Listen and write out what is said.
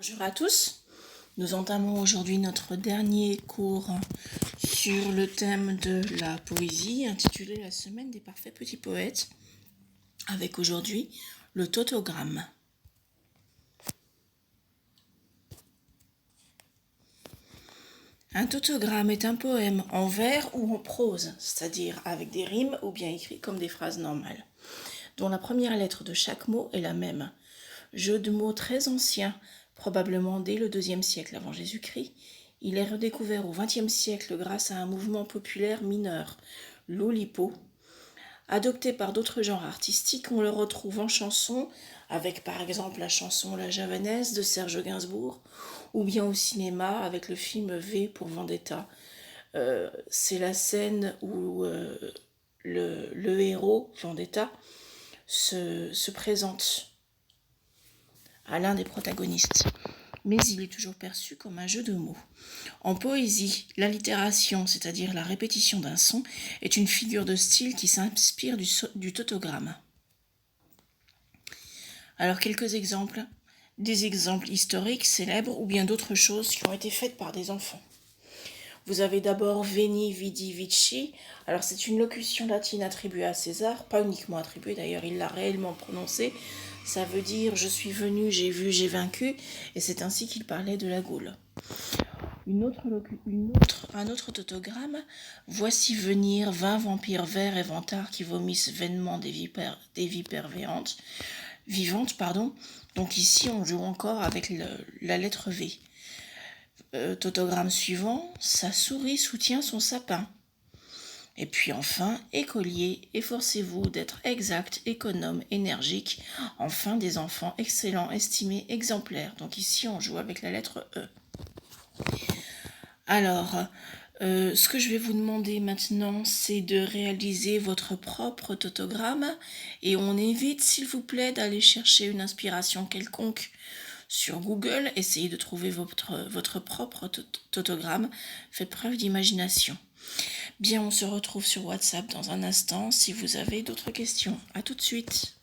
Bonjour à tous, nous entamons aujourd'hui notre dernier cours sur le thème de la poésie intitulé La semaine des parfaits petits poètes, avec aujourd'hui le tautogramme. Un tautogramme est un poème en vers ou en prose, c'est-à-dire avec des rimes ou bien écrit comme des phrases normales, dont la première lettre de chaque mot est la même. Jeu de mots très ancien, probablement dès le IIe siècle avant Jésus-Christ, il est redécouvert au XXe siècle grâce à un mouvement populaire mineur, l'Oulipo. Adopté par d'autres genres artistiques, on le retrouve en chanson, avec par exemple la chanson La Javanaise de Serge Gainsbourg, ou bien au cinéma avec le film V pour Vendetta. C'est la scène où le héros, Vendetta, se présente à l'un des protagonistes. Mais il est toujours perçu comme un jeu de mots. En poésie, l'allitération, c'est-à-dire la répétition d'un son, est une figure de style qui s'inspire du tautogramme. Alors quelques exemples, des exemples historiques, célèbres, ou bien d'autres choses qui ont été faites par des enfants. Vous avez d'abord Veni, Vidi, Vici. Alors c'est une locution latine attribuée à César, pas uniquement attribuée d'ailleurs, il l'a réellement prononcée. Ça veut dire je suis venu, j'ai vu, j'ai vaincu, et c'est ainsi qu'il parlait de la Gaule. Un autre tautogramme, voici venir 20 vampires verts et vantards qui vomissent vainement des vipères vivantes. Donc ici on joue encore avec la lettre V. Tautogramme suivant, sa souris soutient son sapin. Et puis enfin, écolier, efforcez-vous d'être exact, économe, énergique. Enfin, des enfants excellents, estimés, exemplaires. Donc ici, on joue avec la lettre E. Alors, ce que je vais vous demander maintenant, c'est de réaliser votre propre tautogramme. Et on évite, s'il vous plaît, d'aller chercher une inspiration quelconque sur Google. Essayez de trouver votre propre tautogramme. Faites preuve d'imagination. Bien, on se retrouve sur WhatsApp dans un instant si vous avez d'autres questions. À tout de suite.